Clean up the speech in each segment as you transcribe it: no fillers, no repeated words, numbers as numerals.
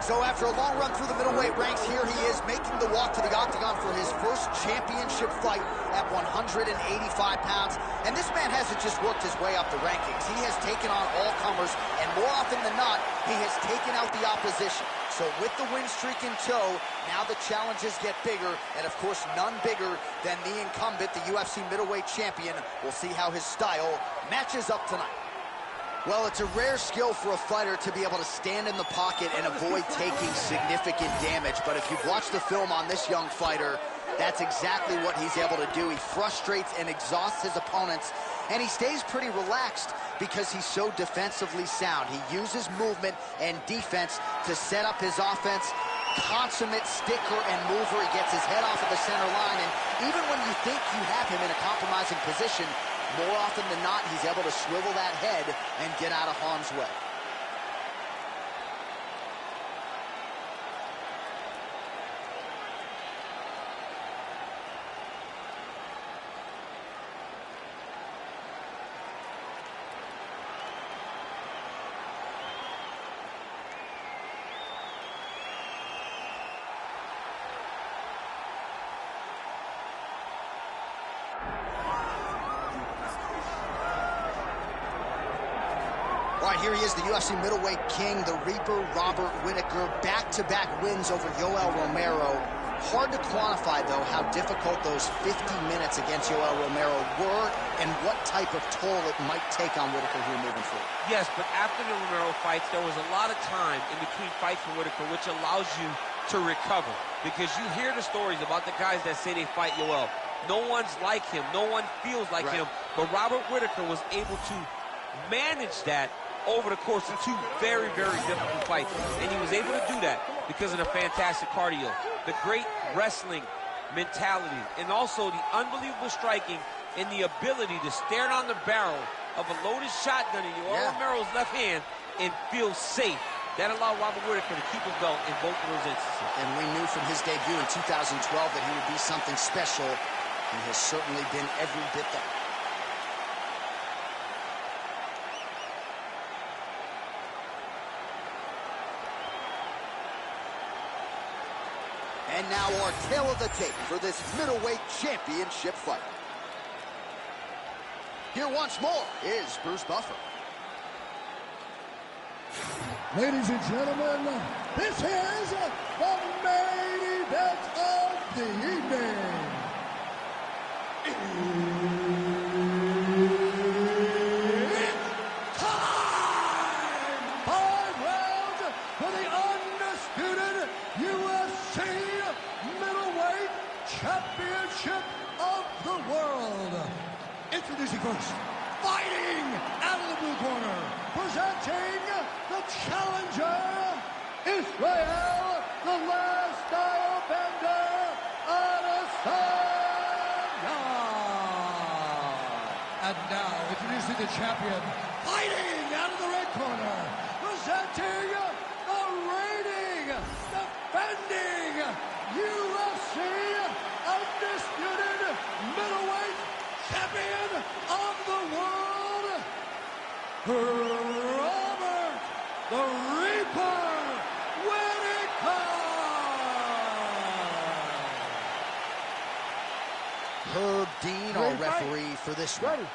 So after a long run through the middleweight ranks, here he is making the walk to the octagon for his first championship fight at 185 pounds. And this man hasn't just worked his way up the rankings. He has taken on all comers, and more often than not, he has taken out the opposition. So with the win streak in tow, now the challenges get bigger, and of course none bigger than the incumbent, the UFC middleweight champion. We'll see how his style matches up tonight. Well, it's a rare skill for a fighter to be able to stand in the pocket and avoid taking significant damage. But if you've watched the film on this young fighter, that's exactly what he's able to do. He frustrates and exhausts his opponents, and he stays pretty relaxed because he's so defensively sound. He uses movement and defense to set up his offense. Consummate sticker and mover. He gets his head off of the center line, and even when you think you have him in a compromising position, more often than not, he's able to swivel that head and get out of harm's way. All right, here he is, the UFC middleweight king, the Reaper, Robert Whittaker. Back-to-back wins over Yoel Romero. Hard to quantify, though, how difficult those 50 minutes against Yoel Romero were and what type of toll it might take on Whittaker here moving forward. Yes, but after the Romero fights, there was a lot of time in between fights for Whittaker, which allows you to recover. Because you hear the stories about the guys that say they fight Yoel. No one's like him. No one feels like him. But Robert Whittaker was able to manage that over the course of two very, very difficult fights. And he was able to do that because of the fantastic cardio, the great wrestling mentality, and also the unbelievable striking and the ability to stare down the barrel of a loaded shotgun in Yoel Romero's left hand and feel safe. That allowed Robert Whittaker to keep his belt in both of those instances. And we knew from his debut in 2012 that he would be something special, and has certainly been every bit that. And now our tail of the tape for this middleweight championship fight. Here once more is Bruce Buffer. Ladies and gentlemen, this is the main event of the evening. It's time! 5 rounds for the undisputed UFC middleweight championship of the world. Introducing first, fighting out of the blue corner, presenting the challenger, Israel, the last style bender, Adesanya. And now, introducing the champion, fighting out of the red corner, presenting the reigning, defending UFC undisputed middleweight champion of the world, Robert the Reaper Whittaker. Herb Dean, our referee for this one.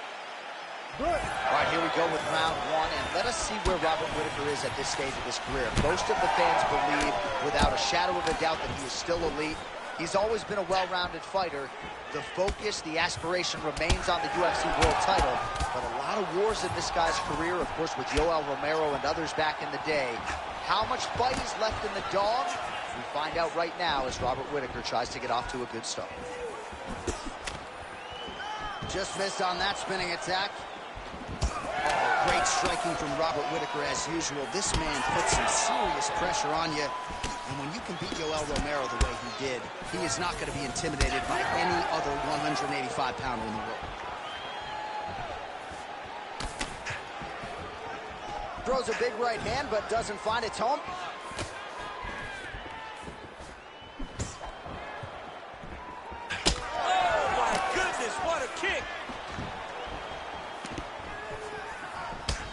All right, here we go with round one, and let us see where Robert Whittaker is at this stage of his career. Most of the fans believe, without a shadow of a doubt, that he is still elite. He's always been a well-rounded fighter. The focus, the aspiration remains on the UFC world title, but a lot of wars in this guy's career, of course, with Yoel Romero and others back in the day. How much fight is left in the dog? We find out right now as Robert Whittaker tries to get off to a good start. Just missed on that spinning attack. Oh, great striking from Robert Whittaker as usual. This man puts some serious pressure on you. And when you can beat Yoel Romero the way he did, he is not going to be intimidated by any other 185-pounder in the world. Throws a big right hand, but doesn't find its home. Oh, my goodness, what a kick.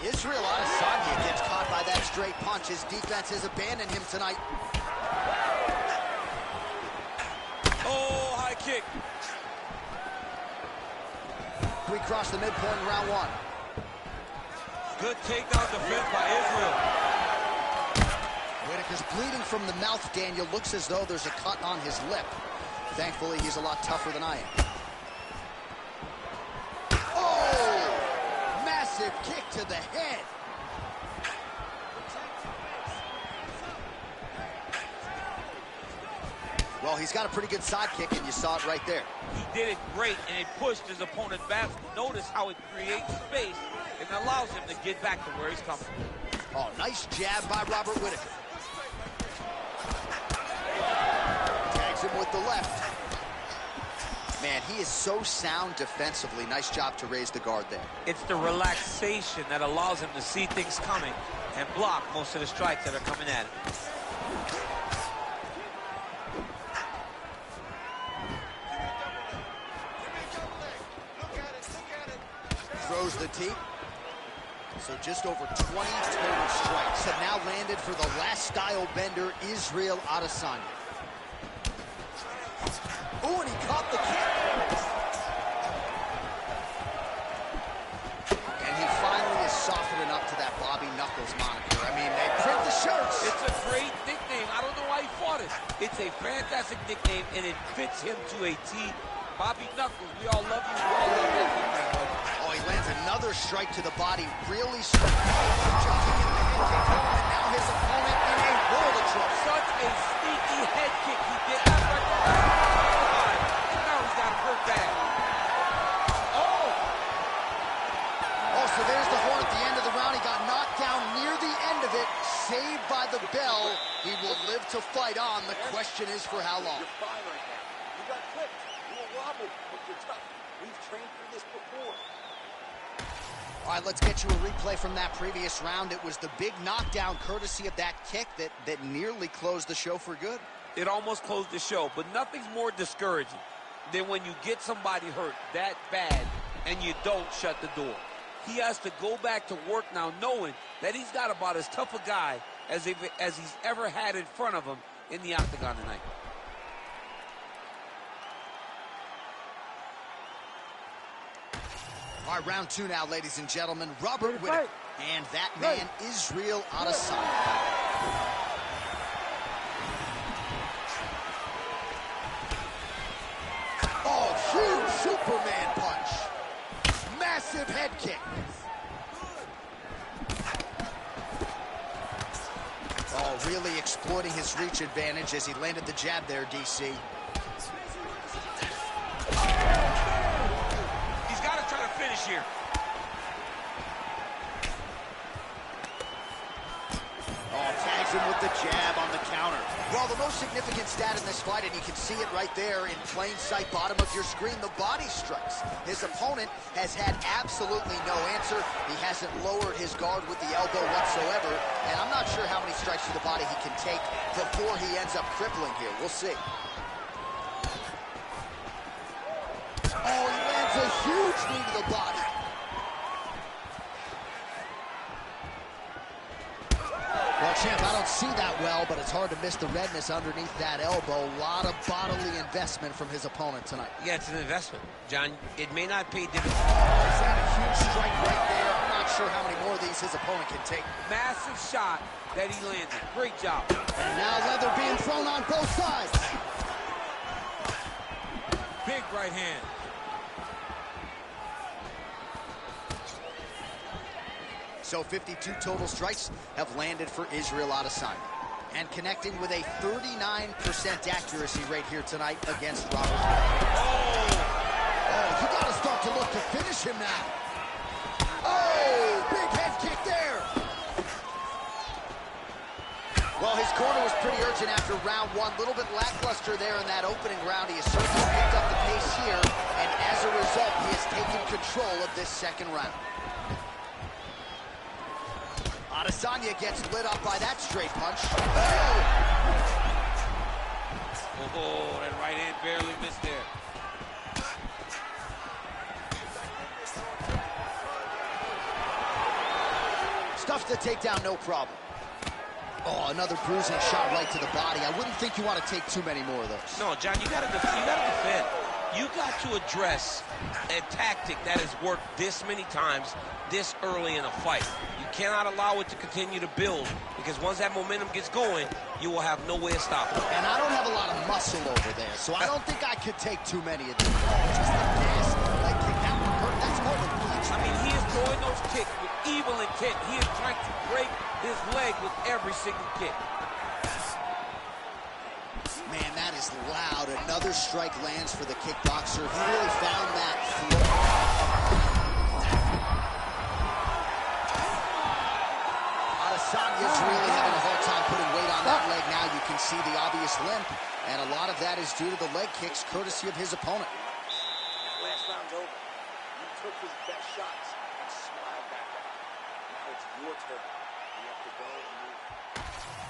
Israel Adesanya gets caught by that straight punch. His defense has abandoned him tonight. Oh, high kick. We cross the midpoint in round one. Good takedown defense by Israel. Whitaker's bleeding from the mouth, Daniel. Looks as though there's a cut on his lip. Thankfully, he's a lot tougher than I am. Oh! Massive kick to the head. Well, he's got a pretty good sidekick, and you saw it right there. He did it great, and it pushed his opponent back. Notice how it creates space and allows him to get back to where he's coming from. Oh, nice jab by Robert Whitaker. Tags him with the left. Man, he is so sound defensively. Nice job to raise the guard there. It's the relaxation that allows him to see things coming and block most of the strikes that are coming at him. Throws the teep. So just over 20 total strikes have now landed for the last style bender, Israel Adesanya. Oh, and he caught the kick. And he finally is softening up to that Bobby Knuckles moniker. I mean, they print the shirts. It's a great nickname. I don't know why he fought it. It's a fantastic nickname, and it fits him to a T. Bobby Knuckles, we all love you. We all love that nickname, buddy. Oh, he lands another strike to the body. Really struck. Jumping in the head kick. And now his opponent in a world of trouble. Such a sneaky head kick. He did not recognize. And now he's got him hurt bad. Oh! Oh, so there's the horn at the end of the round. He got knocked down near the end of it. Saved by the bell. He will live to fight on. The question is for how long. You're fine right now. You got clipped. You were wobbled, but you're tough. We've trained for this before. All right, let's get you a replay from that previous round. It was the big knockdown courtesy of that kick that nearly closed the show for good. It almost closed the show, but nothing's more discouraging than when you get somebody hurt that bad and you don't shut the door. He has to go back to work now knowing that he's got about as tough a guy as he's ever had in front of him in the octagon tonight. All right, round two now, ladies and gentlemen. Robert Whitaker and that man, Israel Adesanya. Oh, huge Superman punch. Massive head kick. Oh, really exploiting his reach advantage as he landed the jab there, DC. Here. Oh, tags him with the jab on the counter. Well, the most significant stat in this fight, and you can see it right there in plain sight, bottom of your screen, the body strikes. His opponent has had absolutely no answer. He hasn't lowered his guard with the elbow whatsoever, and I'm not sure how many strikes to the body he can take before he ends up crippling here. We'll see. Oh, he lands a huge knee to the body. Well, champ, I don't see that well, but it's hard to miss the redness underneath that elbow. A lot of bodily investment from his opponent tonight. Yeah, it's an investment, John. It may not pay dividends. Oh, he's had a huge strike right there. I'm not sure how many more of these his opponent can take. Massive shot that he landed. Great job. And now leather being thrown on both sides. Big right hand. So 52 total strikes have landed for Israel Adesanya. And connecting with a 39% accuracy rate here tonight against Robert Whitaker. Oh, you got to start to look to finish him now. Oh, big head kick there. Well, his corner was pretty urgent after round one. A little bit lackluster there in that opening round. He has certainly picked up the pace here. And as a result, he has taken control of this second round. Adesanya gets lit up by that straight punch. Oh, that right hand barely missed there. stuffs the takedown, no problem. Oh, another bruising shot right to the body. I wouldn't think you want to take too many more of those. No, John, you gotta defend. You got to address a tactic that has worked this many times this early in a fight. You cannot allow it to continue to build, because once that momentum gets going, you will have no way of stopping it. And I don't have a lot of muscle over there, so I don't think I could take too many of these. Oh, just a nasty leg kick. That one hurt. That's more than punch. I mean, he is throwing those kicks with evil intent. He is trying to break his leg with every single kick. Man, that is loud. Another strike lands for the kickboxer. He really found that flow. Adesanya's really having a hard time putting weight on that leg now. You can see the obvious limp, and a lot of that is due to the leg kicks, courtesy of his opponent. Last round's over. You took his best shots and smiled back at him. Now it's your turn. You have to go and move.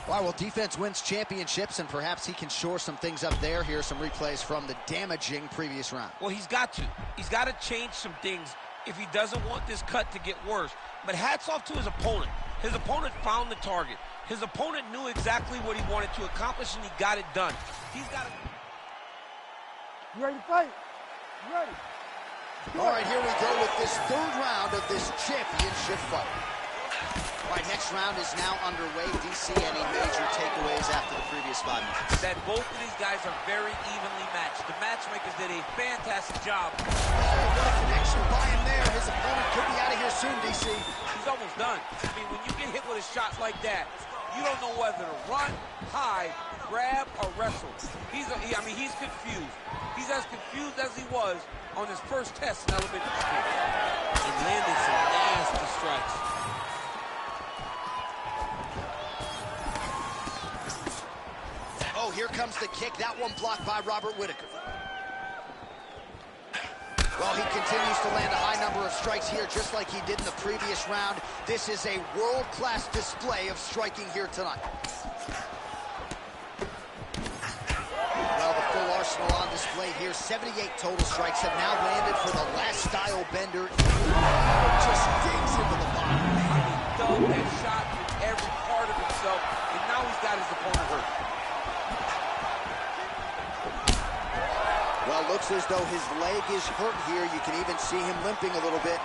All right, well, defense wins championships, and perhaps he can shore some things up there. Here are some replays from the damaging previous round. Well, he's got to. He's got to change some things if he doesn't want this cut to get worse. But hats off to his opponent. His opponent found the target. His opponent knew exactly what he wanted to accomplish, and he got it done. He's got to... You ready to fight? You ready? All right, here we go with this third round of this championship fight. All right, next round is now underway. DC, any major takeaways after the previous 5 minutes? That both of these guys are very evenly matched. The matchmakers did a fantastic job. Oh, what a connection by him there. His opponent could be out of here soon, DC. He's almost done. I mean, when you get hit with a shot like that, you don't know whether to run, hide, grab, or wrestle. He's confused. He's as confused as he was on his first test in elementary school. He landed some nasty strikes. Oh, here comes the kick. That one blocked by Robert Whitaker. Well, he continues to land a high number of strikes here, just like he did in the previous round. This is a world-class display of striking here tonight. Well, the full arsenal on display here. 78 total strikes have now landed for the last style bender. Just digs into the body. He dug that shot with every part of himself, and now he's got his opponent hurt. Well, looks as though his leg is hurt here. You can even see him limping a little bit.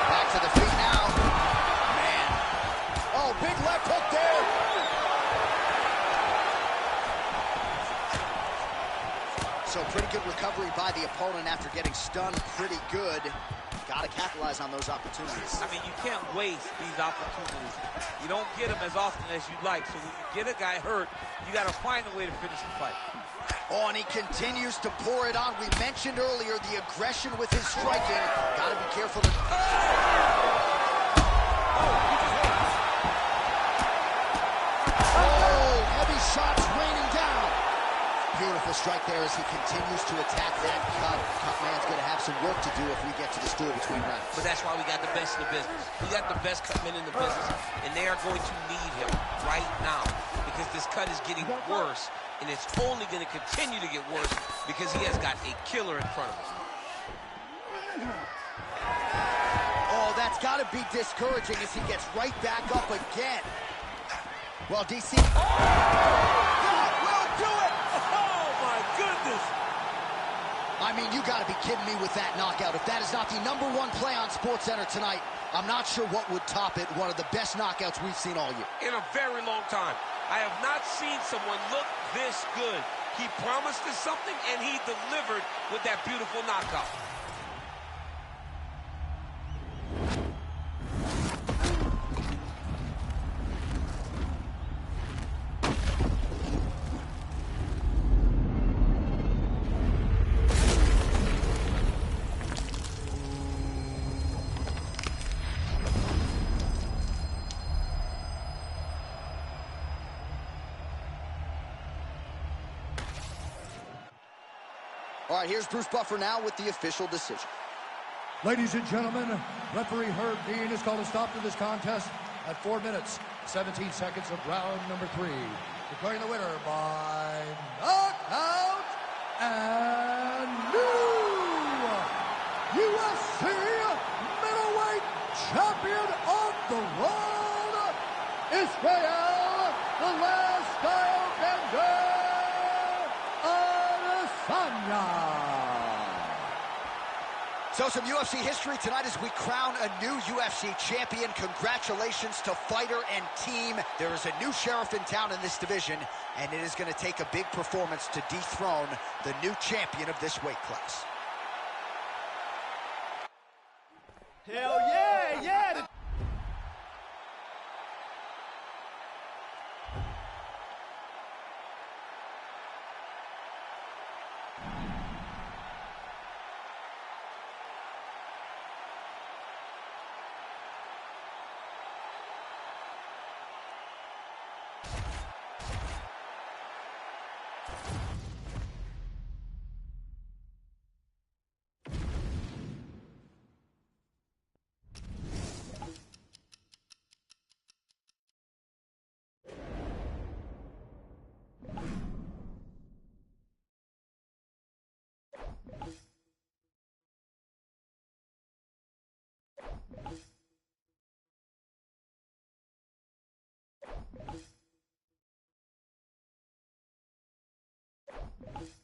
Back to the feet now. Man. Oh, big left hook there. So pretty good recovery by the opponent after getting stunned pretty good. Got to capitalize on those opportunities. I mean, you can't waste these opportunities. You don't get them as often as you'd like. So when you get a guy hurt, you got to find a way to finish the fight. Oh, and he continues to pour it on. We mentioned earlier the aggression with his striking. Got to be careful. Oh, heavy shots raining down. Beautiful strike there as he continues to attack that cut. Cut man's going to have some work to do if we get to the stool between rounds. But that's why we got the best in the business. We got the best cut men in the business, and they are going to need him right now because this cut is getting worse, and it's only going to continue to get worse because he has got a killer in front of him. Oh, that's got to be discouraging as he gets right back up again. Well, DC... that will do it! Oh, my goodness! I mean, you got to be kidding me with that knockout. If that is not the #1 play on SportsCenter tonight, I'm not sure what would top it. One of the best knockouts we've seen all year. In a very long time. I have not seen someone look this good. He promised us something, and he delivered with that beautiful knockout. All right, here's Bruce Buffer now with the official decision. Ladies and gentlemen, referee Herb Dean has called a stop to this contest at 4 minutes, 17 seconds of round number 3. Declaring the winner by knockout and new UFC middleweight champion of the world, Israel Adesanya. So some UFC history tonight as we crown a new UFC champion. Congratulations to fighter and team. There is a new sheriff in town in this division, and it is going to take a big performance to dethrone the new champion of this weight class. Hell yeah, yeah! You